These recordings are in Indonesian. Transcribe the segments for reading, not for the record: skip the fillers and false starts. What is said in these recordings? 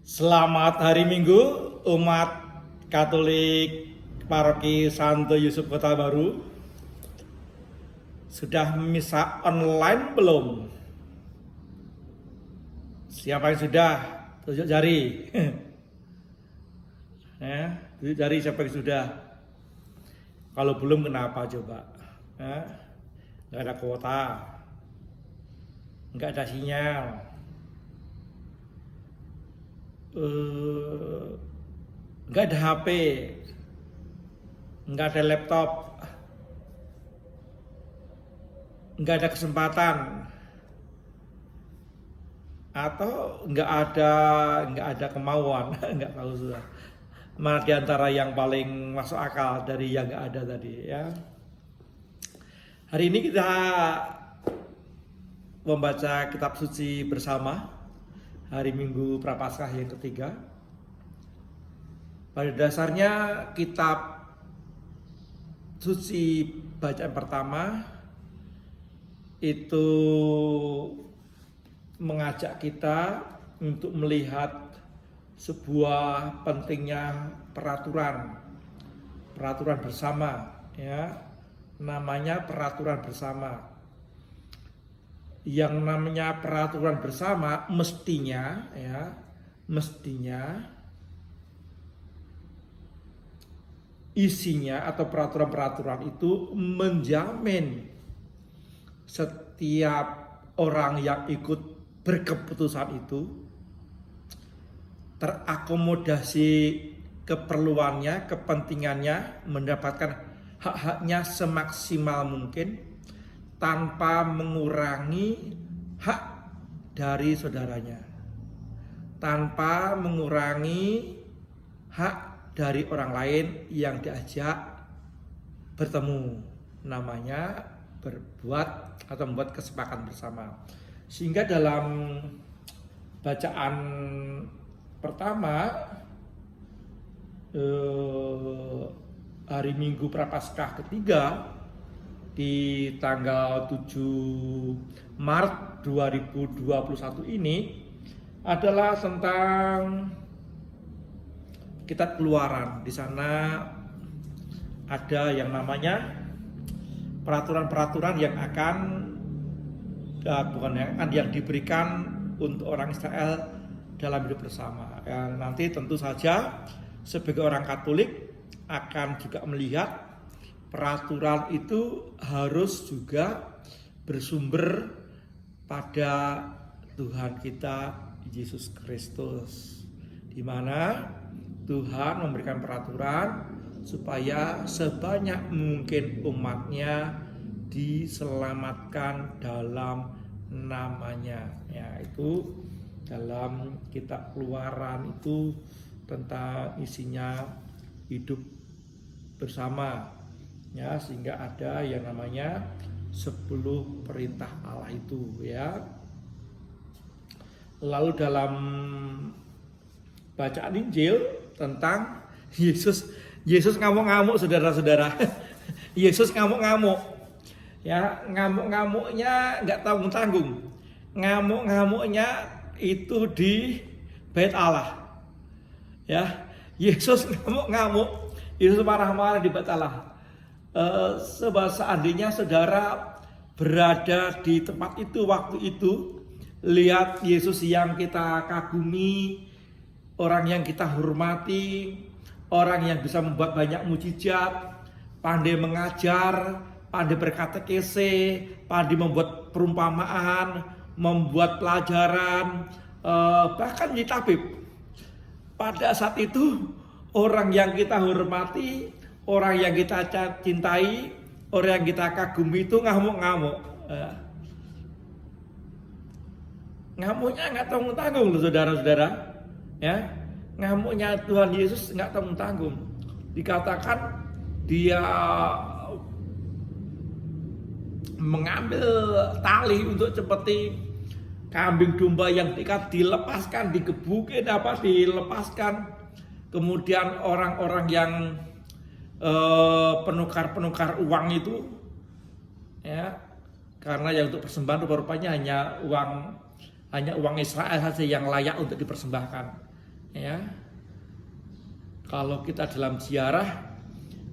Selamat hari Minggu umat Katolik Paroki Santo Yusuf Kota Baru. Sudah misa online belum? Siapa yang sudah? Tunjuk jari. Tunjuk jari siapa yang sudah. Kalau belum kenapa coba? Nggak ada kuota, nggak ada sinyal. Nggak ada HP, nggak ada laptop, nggak ada kesempatan, atau nggak ada kemauan. Nggak tahu sudah mana diantara yang paling masuk akal dari yang nggak ada tadi ya. Hari ini kita membaca kitab suci bersama. Hari Minggu Prapaskah yang ketiga. Pada dasarnya kitab suci bacaan pertama itu mengajak kita untuk melihat sebuah pentingnya peraturan bersama ya. Namanya peraturan bersama. Yang namanya peraturan bersama mestinya isinya atau peraturan-peraturan itu menjamin setiap orang yang ikut berkeputusan itu terakomodasi keperluannya, kepentingannya, mendapatkan hak-haknya semaksimal mungkin tanpa mengurangi hak dari saudaranya, tanpa mengurangi hak dari orang lain yang diajak bertemu. Namanya berbuat atau membuat kesepakatan bersama. Sehingga dalam bacaan pertama hari Minggu Prapaskah ketiga di tanggal 7 Maret 2021 ini adalah tentang kitab Keluaran. Di sana ada yang namanya peraturan-peraturan yang yang diberikan untuk orang Israel dalam hidup bersama. Nanti tentu saja sebagai orang Katolik akan juga melihat peraturan itu harus juga bersumber pada Tuhan kita Yesus Kristus, di mana Tuhan memberikan peraturan supaya sebanyak mungkin umatnya diselamatkan dalam namanya. Ya, itu dalam kitab Keluaran itu tentang isinya hidup bersama. Ya, sehingga ada yang namanya 10 perintah Allah itu ya. Lalu dalam bacaan Injil tentang Yesus ngamuk-ngamuk, saudara-saudara. Yesus ngamuk-ngamuk. Ya, ngamuk-ngamuknya nggak tanggung-tanggung. Ngamuk-ngamuknya itu di Bait Allah. Ya, Yesus ngamuk-ngamuk. Yesus marah-marah di Bait Allah. Sebab seandainya saudara berada di tempat itu waktu itu, lihat Yesus yang kita kagumi, orang yang kita hormati, orang yang bisa membuat banyak mukjizat, pandai mengajar, pandai berkatekese, pandai membuat perumpamaan, membuat pelajaran, bahkan jadi tabib. Pada saat itu orang yang kita hormati, orang yang kita cintai, orang yang kita kagumi itu ngamuk-ngamuk. Ngamuknya nggak tanggung-tanggung loh saudara-saudara. Ya, ngamuknya Tuhan Yesus nggak tanggung-tanggung. Dikatakan dia mengambil tali untuk seperti kambing domba yang dilepaskan, digebukin dilepaskan. Kemudian orang-orang yang penukar uang itu ya, karena yang untuk persembahan rupanya hanya uang Israel saja yang layak untuk dipersembahkan. Ya, kalau kita dalam ziarah,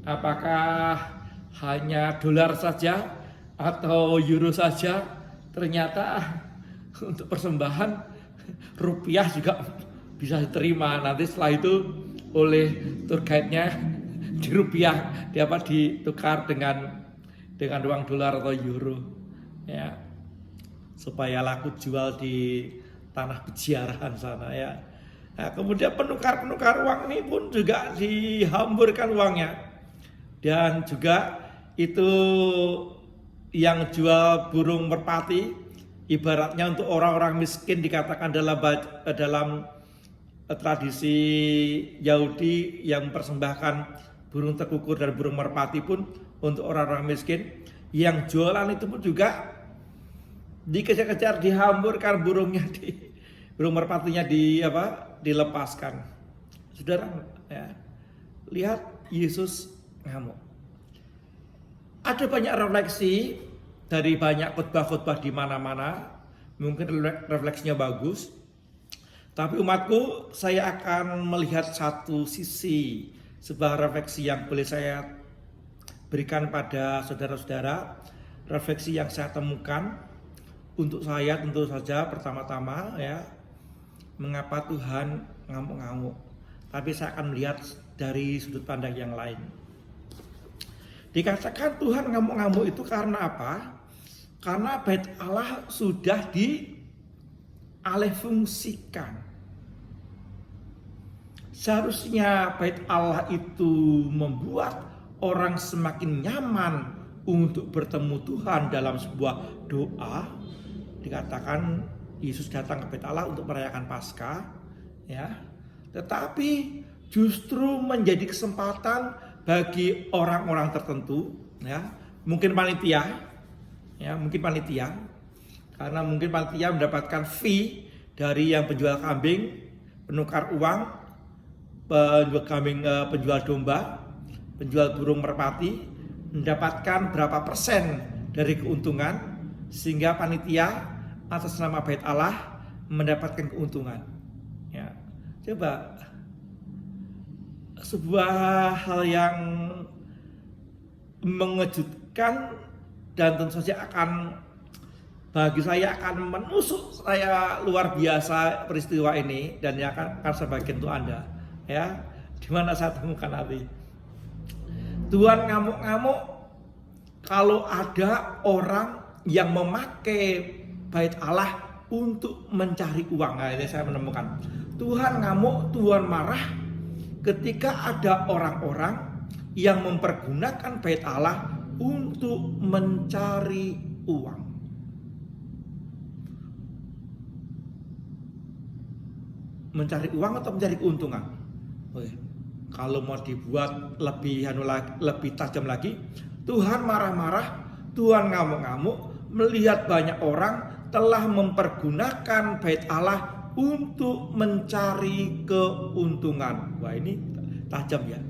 apakah hanya dolar saja atau euro saja? Ternyata untuk persembahan rupiah juga bisa diterima. Nanti setelah itu oleh tour guide-nya di rupiah dapat ditukar dengan uang dolar atau euro, ya, supaya laku jual di tanah peziarahan sana, ya. Nah, kemudian penukar uang ini pun juga dihamburkan uangnya, dan juga itu yang jual burung merpati ibaratnya untuk orang-orang miskin, dikatakan dalam tradisi Yahudi yang mempersembahkan burung tekukur dan burung merpati pun untuk orang-orang miskin. Yang jualan itu pun juga dikejar-kejar, dihamburkan burung merpatinya dilepaskan. Saudara, ya, lihat Yesus ngamuk. Ada banyak refleksi dari banyak khotbah-khotbah di mana-mana. Mungkin refleksinya bagus. Tapi umatku, saya akan melihat satu sisi, sebuah refleksi yang boleh saya berikan pada saudara-saudara. Refleksi yang saya temukan untuk saya tentu saja pertama-tama, ya, mengapa Tuhan ngamuk-ngamuk. Tapi saya akan melihat dari sudut pandang yang lain. Dikatakan Tuhan ngamuk-ngamuk itu karena apa? Karena bait Allah sudah dialihfungsikan. Seharusnya bait Allah itu membuat orang semakin nyaman untuk bertemu Tuhan dalam sebuah doa. Dikatakan Yesus datang ke bait Allah untuk merayakan Paskah, ya. Tetapi justru menjadi kesempatan bagi orang-orang tertentu, ya. Mungkin panitia, karena mungkin panitia mendapatkan fee dari yang penjual kambing, penukar uang, penjual domba, penjual burung merpati, mendapatkan berapa persen dari keuntungan, sehingga panitia atas nama bait Allah mendapatkan keuntungan. Ya, coba, sebuah hal yang mengejutkan dan tentu saja bagi saya akan menusuk saya luar biasa peristiwa ini, dan yang akan sebagian untuk Anda, ya, di mana saya temukan nanti. Tuhan ngamuk-ngamuk kalau ada orang yang memakai bait Allah untuk mencari uang. Nah, ini saya menemukan Tuhan ngamuk, Tuhan marah ketika ada orang-orang yang mempergunakan bait Allah untuk mencari uang. Mencari uang atau mencari keuntungan? Kalau mau dibuat lebih tajam lagi, Tuhan marah-marah, Tuhan ngamuk-ngamuk melihat banyak orang telah mempergunakan bait Allah untuk mencari keuntungan. Wah, ini tajam, ya.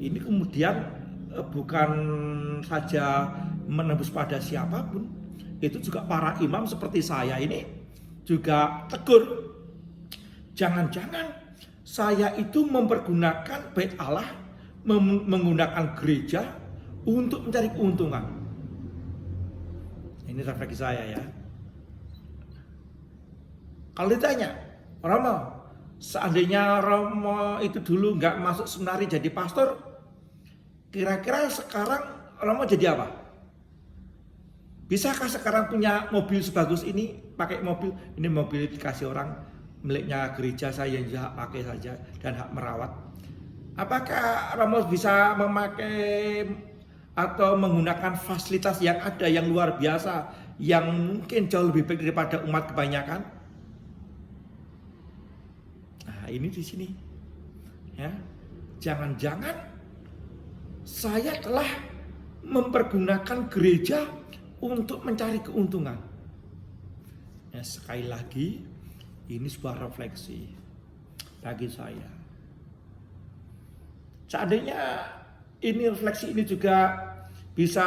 Ini kemudian bukan saja menembus pada siapapun, itu juga para imam seperti saya ini juga tegur. Jangan-jangan saya itu mempergunakan bait Allah, menggunakan gereja untuk mencari keuntungan. Ini refleksi saya, ya. Kalau ditanya, Romo, seandainya Romo itu dulu nggak masuk seminari jadi pastor, kira-kira sekarang Romo jadi apa? Bisakah sekarang punya mobil sebagus ini? Pakai mobil, ini mobil dikasih orang miliknya gereja, saya yang pakai saja dan hak merawat. Apakah Romo bisa memakai atau menggunakan fasilitas yang ada yang luar biasa, yang mungkin jauh lebih baik daripada umat kebanyakan? Nah, ini di sini, ya. Jangan-jangan saya telah mempergunakan gereja untuk mencari keuntungan. Ya, sekali lagi, ini sebuah refleksi bagi saya. Seandainya ini refleksi ini juga bisa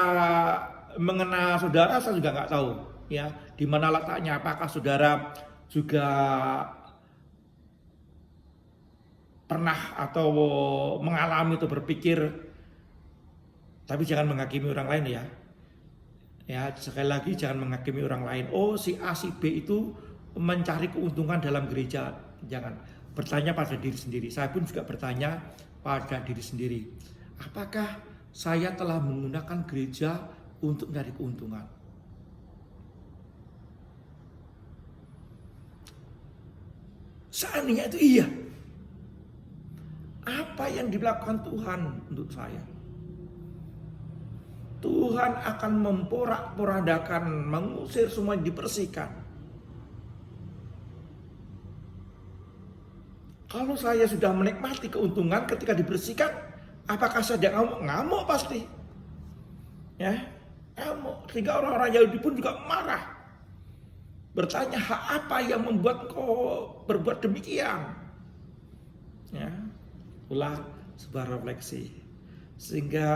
mengena saudara, saya juga nggak tahu, ya, di mana letaknya. Apakah saudara juga pernah atau mengalami atau berpikir, tapi jangan menghakimi orang lain ya. Ya, sekali lagi jangan menghakimi orang lain. Oh, si A, si B itu mencari keuntungan dalam gereja. Jangan. Bertanya pada diri sendiri. Saya pun juga bertanya pada diri sendiri. Apakah saya telah menggunakan gereja untuk mencari keuntungan? Seandainya itu iya. Apa yang dilakukan Tuhan untuk saya? Tuhan akan memporak-porandakan, mengusir semua yang dibersihkan. Kalau saya sudah menikmati keuntungan ketika dibersihkan, apakah saya ngamuk? Ngamuk pasti. Ya, ngamuk. Sehingga orang-orang Yahudi pun juga marah. Bertanya, apa yang membuat kau berbuat demikian? Ya, itulah sebuah refleksi. Sehingga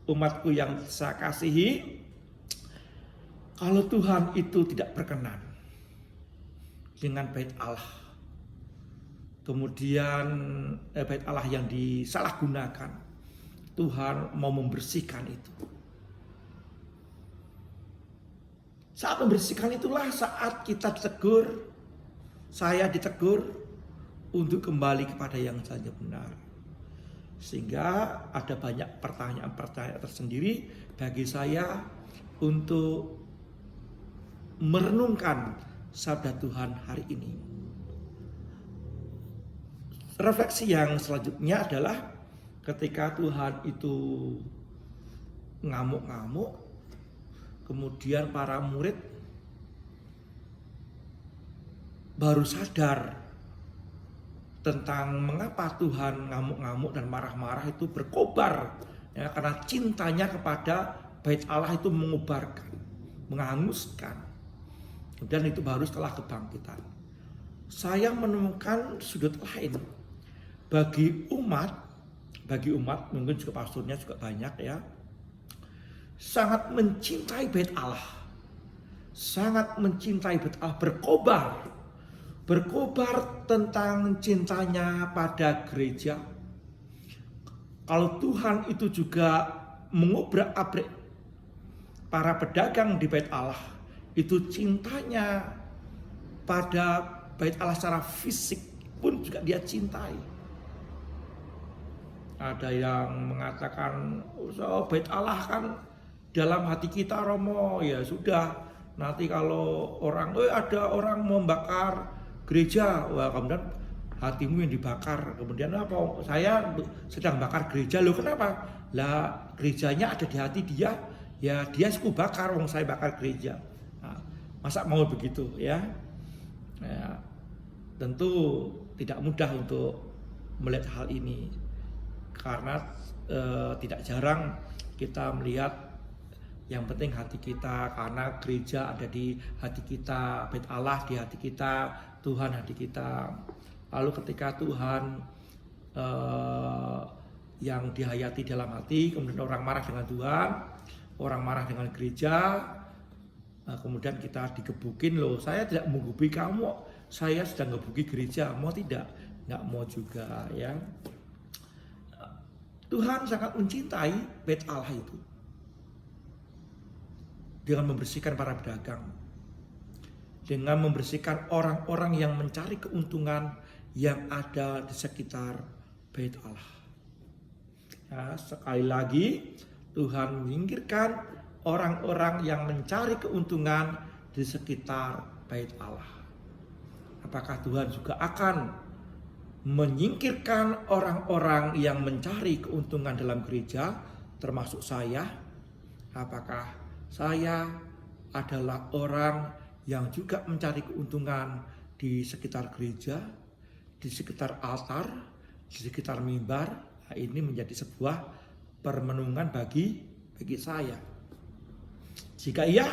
umatku yang saya kasihi, kalau Tuhan itu tidak berkenan dengan bait Allah, kemudian bait Allah yang disalahgunakan, Tuhan mau membersihkan itu. Saat membersihkan itulah saat kita ditegur, saya ditegur untuk kembali kepada yang saja benar. Sehingga ada banyak pertanyaan-pertanyaan tersendiri bagi saya untuk merenungkan sabda Tuhan hari ini. Refleksi yang selanjutnya adalah ketika Tuhan itu ngamuk-ngamuk, kemudian para murid baru sadar tentang mengapa Tuhan ngamuk-ngamuk dan marah-marah itu berkobar, ya, karena cintanya kepada bait Allah itu mengobarkan, menghanguskan. Dan itu baru setelah kebangkitan. Saya menemukan sudut lain bagi umat mungkin juga pastornya juga banyak ya, sangat mencintai bait Allah, sangat mencintai bait Allah, berkobar tentang cintanya pada gereja. Kalau Tuhan itu juga mengobrak-abrik para pedagang di bait Allah, itu cintanya pada bait Allah secara fisik pun juga dia cintai. Ada yang mengatakan, oh, bait Allah kan dalam hati kita Romo, ya sudah. Nanti kalau ada orang membakar gereja, wah kemudian hatimu yang dibakar. Kemudian apa? Saya sedang bakar gereja, loh kenapa? Lah gerejanya ada di hati dia, ya dia suku bakar, wong saya bakar gereja. Nah, masa mau begitu ya? Ya, tentu tidak mudah untuk melihat hal ini karena tidak jarang kita melihat. Yang penting hati kita, karena gereja ada di hati kita, bait Allah di hati kita, Tuhan hati kita. Lalu ketika Tuhan yang dihayati dalam hati, kemudian orang marah dengan Tuhan, orang marah dengan gereja, kemudian kita digebukin, loh saya tidak menggebuki kamu, saya sedang ngebuki gereja, mau tidak? Nggak mau juga ya. Tuhan sangat mencintai bait Allah itu dengan membersihkan para pedagang, dengan membersihkan orang-orang yang mencari keuntungan yang ada di sekitar bait Allah. Ya, sekali lagi Tuhan menyingkirkan orang-orang yang mencari keuntungan di sekitar bait Allah. Apakah Tuhan juga akan menyingkirkan orang-orang yang mencari keuntungan dalam gereja, termasuk saya? Apakah saya adalah orang yang juga mencari keuntungan di sekitar gereja, di sekitar altar, di sekitar mimbar? Nah, ini menjadi sebuah permenungan bagi saya. Jika iya,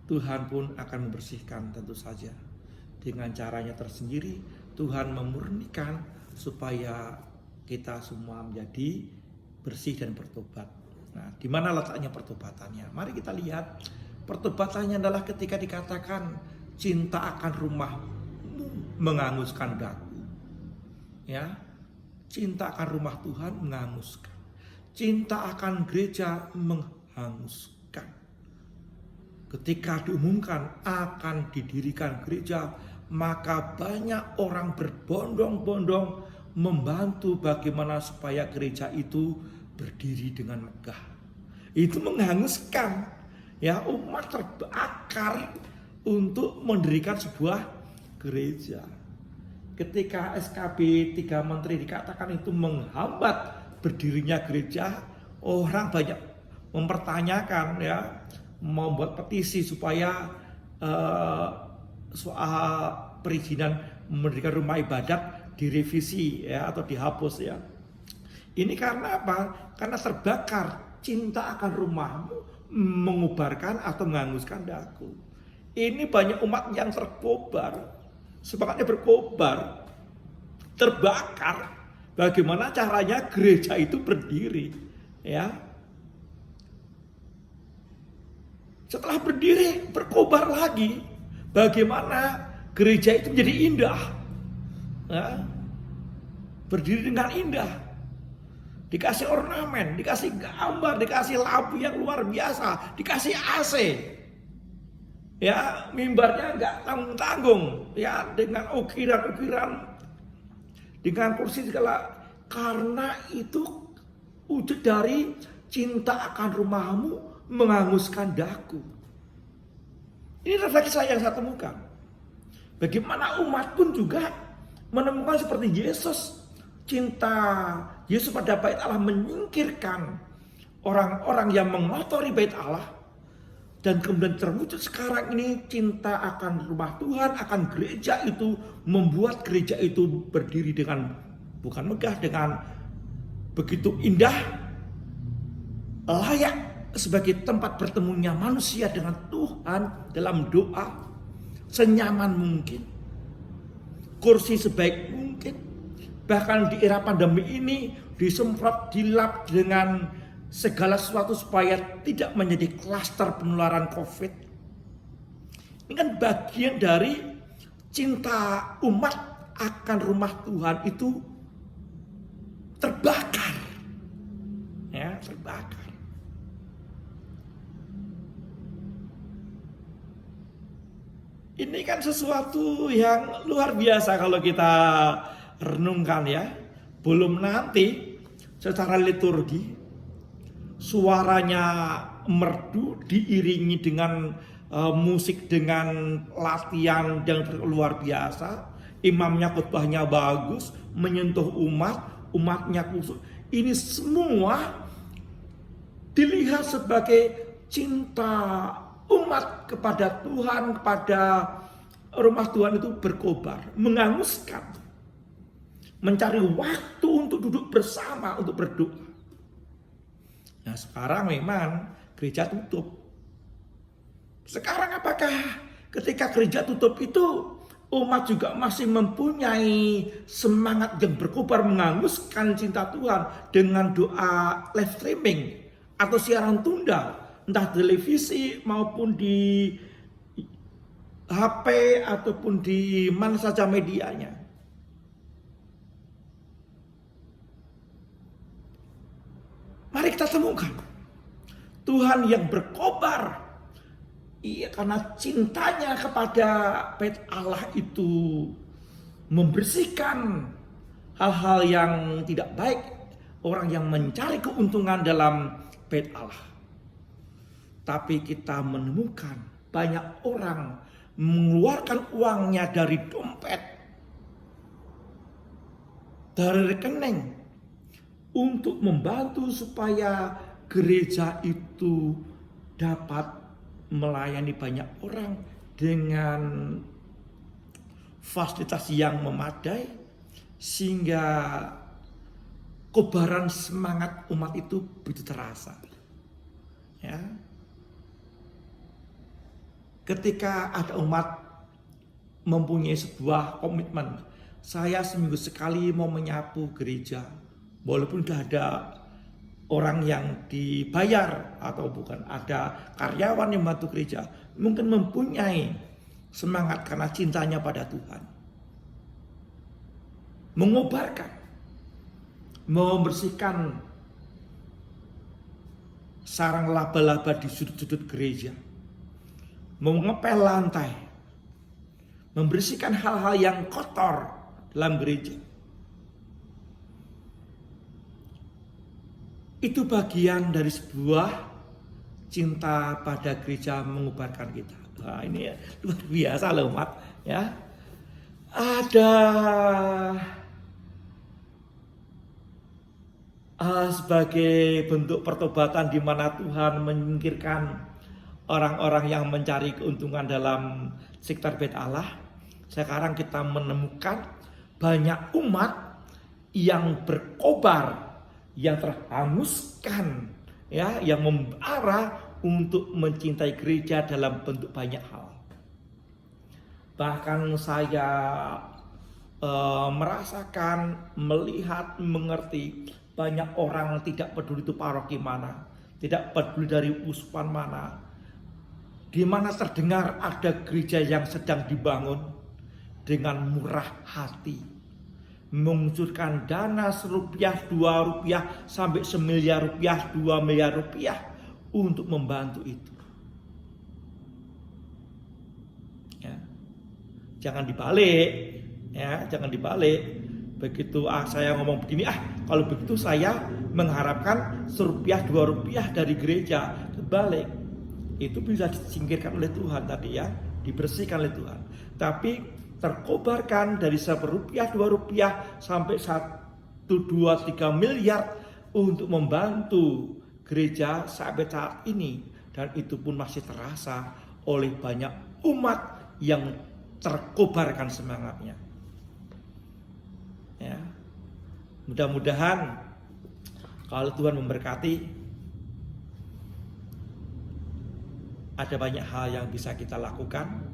Tuhan pun akan membersihkan tentu saja. Dengan caranya tersendiri, Tuhan memurnikan supaya kita semua menjadi bersih dan bertobat. Nah, di mana letaknya pertobatannya? Mari kita lihat. Pertobatannya adalah ketika dikatakan cinta akan rumahmu menghanguskan daku. Ya, cinta akan rumah Tuhan menghanguskan. Cinta akan gereja menghanguskan. Ketika diumumkan akan didirikan gereja, maka banyak orang berbondong-bondong membantu bagaimana supaya gereja itu berdiri dengan megah. Itu menghanguskan. Ya, umat terbakar untuk mendirikan sebuah gereja. Ketika SKB 3 Menteri dikatakan itu menghambat berdirinya gereja, orang banyak mempertanyakan, ya, membuat petisi supaya soal perizinan mendirikan rumah ibadat direvisi, ya, atau dihapus, ya. Ini karena apa? Karena terbakar cinta akan rumahmu, mengubarkan atau menghanguskan daku. Ini banyak umat yang terkobar, semangatnya berkobar, terbakar. Bagaimana caranya gereja itu berdiri, ya? Setelah berdiri, berkobar lagi. Bagaimana gereja itu menjadi indah, ya? Berdiri dengan indah, dikasih ornamen, dikasih gambar, dikasih lampu yang luar biasa, dikasih AC. Ya, mimbarnya nggak tanggung-tanggung, ya, dengan ukiran-ukiran, dengan kursi segala. Karena itu wujud dari cinta akan rumahmu menghanguskan daku. Ini refleksi yang saya temukan. Bagaimana umat pun juga menemukan seperti Yesus. Cinta Yesus pada bait Allah menyingkirkan orang-orang yang mengotori bait Allah. Dan kemudian terwujud sekarang ini cinta akan rumah Tuhan, akan gereja itu, membuat gereja itu berdiri dengan bukan megah, dengan begitu indah, layak sebagai tempat bertemunya manusia dengan Tuhan dalam doa, senyaman mungkin, kursi sebaik mungkin. Bahkan di era pandemi ini disemprot, dilap dengan segala sesuatu supaya tidak menjadi klaster penularan COVID. Ini kan bagian dari cinta umat akan rumah Tuhan itu terbakar, ya, terbakar. Ini kan sesuatu yang luar biasa kalau kita renungkan, ya. Belum nanti secara liturgi suaranya merdu diiringi dengan musik, dengan latihan yang luar biasa. Imamnya khotbahnya bagus, menyentuh umatnya khusus. Ini semua dilihat sebagai cinta umat kepada Tuhan, kepada rumah Tuhan itu berkobar, menghanguskan, mencari waktu untuk duduk bersama, untuk berdoa. Nah, sekarang memang gereja tutup. Sekarang apakah ketika gereja tutup itu umat juga masih mempunyai semangat yang berkobar menghanguskan cinta Tuhan dengan doa live streaming atau siaran tunda, entah televisi maupun di HP ataupun di mana saja medianya? Mari kita temukan Tuhan yang berkobar, iya, karena cintanya kepada bait Allah itu membersihkan hal-hal yang tidak baik, orang yang mencari keuntungan dalam bait Allah. Tapi kita menemukan banyak orang mengeluarkan uangnya dari dompet, dari rekening, untuk membantu supaya gereja itu dapat melayani banyak orang dengan fasilitas yang memadai, sehingga kobaran semangat umat itu begitu terasa, ya. Ketika ada umat mempunyai sebuah komitmen, saya seminggu sekali mau menyapu gereja, walaupun sudah ada orang yang dibayar atau bukan, ada karyawan yang membantu gereja, mungkin mempunyai semangat karena cintanya pada Tuhan. mengobarkan, membersihkan sarang laba-laba di sudut-sudut gereja, mengepel lantai, membersihkan hal-hal yang kotor dalam gereja. Itu bagian dari sebuah cinta pada gereja mengubarkan kita. Nah, ini luar biasa loh umat, ya. Ada sebagai bentuk pertobatan di mana Tuhan menyingkirkan orang-orang yang mencari keuntungan dalam sektor bait Allah. Sekarang kita menemukan banyak umat yang berkobar, yang terhanguskan, ya, yang membara untuk mencintai gereja dalam bentuk banyak hal. Bahkan saya merasakan, melihat, mengerti banyak orang tidak peduli itu paroki mana, tidak peduli dari uskupan mana, di mana terdengar ada gereja yang sedang dibangun dengan murah hati, mengucurkan dana ₹1, ₹2 sampai ₹1 miliar, ₹2 miliar untuk membantu itu. Ya. Jangan dibalik, ya, jangan dibalik. Begitu saya ngomong begini, kalau begitu saya mengharapkan ₹1, ₹2 dari gereja. Kebalik, itu bisa disingkirkan oleh Tuhan tadi, ya, dibersihkan oleh Tuhan. Tapi terkobarkan dari ₹1, ₹2 sampai 1, 2, 3 miliar untuk membantu gereja sampai saat ini. Dan itu pun masih terasa oleh banyak umat yang terkobarkan semangatnya. Ya. Mudah-mudahan kalau Tuhan memberkati, ada banyak hal yang bisa kita lakukan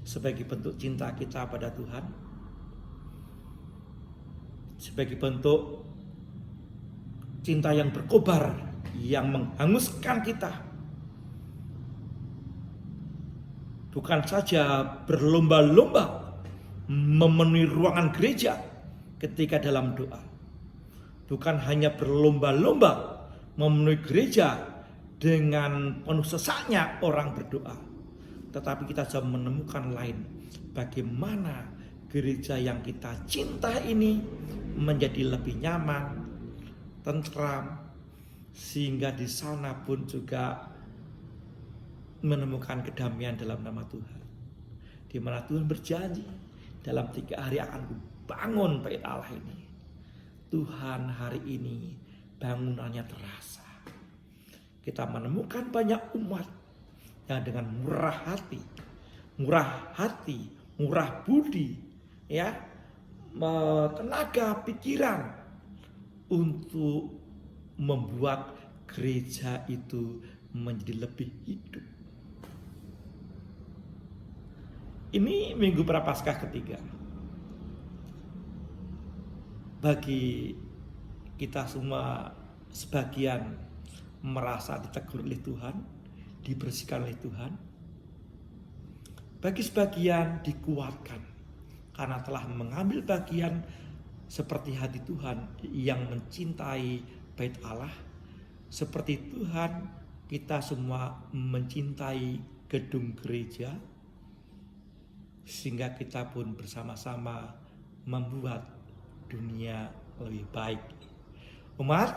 sebagai bentuk cinta kita pada Tuhan, sebagai bentuk cinta yang berkobar, yang menghanguskan kita. Bukan saja berlomba-lomba memenuhi ruangan gereja ketika dalam doa, bukan hanya berlomba-lomba memenuhi gereja dengan penuh sesaknya orang berdoa, tetapi kita bisa menemukan lain, bagaimana gereja yang kita cinta ini menjadi lebih nyaman, tentram, sehingga di sana pun juga menemukan kedamaian dalam nama Tuhan, di mana Tuhan berjanji, dalam 3 hari akan kubangun bait Allah ini. Tuhan, hari ini bangunannya terasa. Kita menemukan banyak umat yang dengan murah hati, murah budi, ya, tenaga, pikiran untuk membuat gereja itu menjadi lebih hidup. Ini Minggu Prapaskah ketiga. Bagi kita semua, sebagian merasa ditegur oleh Tuhan, dibersihkan oleh Tuhan. Bagi sebagian dikuatkan karena telah mengambil bagian seperti hati Tuhan yang mencintai bait Allah. Seperti Tuhan, kita semua mencintai gedung gereja, sehingga kita pun bersama-sama membuat dunia lebih baik. Umat,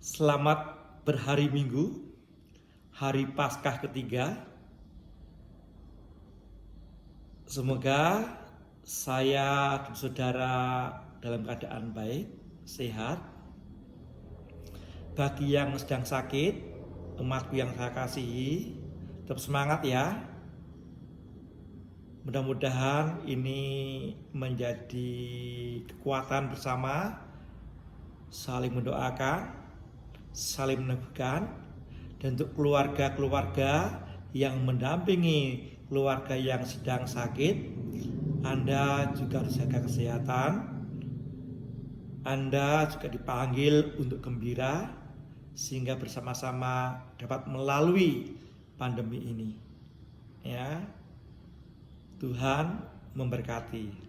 selamat berhari Minggu, hari Paskah ketiga. Semoga saya dan saudara dalam keadaan baik, sehat. Bagi yang sedang sakit, umatku yang saya kasihi, tetap semangat ya. Mudah-mudahan ini menjadi kekuatan bersama, saling mendoakan, saling meneguhkan, dan untuk keluarga-keluarga yang mendampingi keluarga yang sedang sakit, Anda juga harus jaga kesehatan, Anda juga dipanggil untuk gembira, sehingga bersama-sama dapat melalui pandemi ini. Ya. Tuhan memberkati.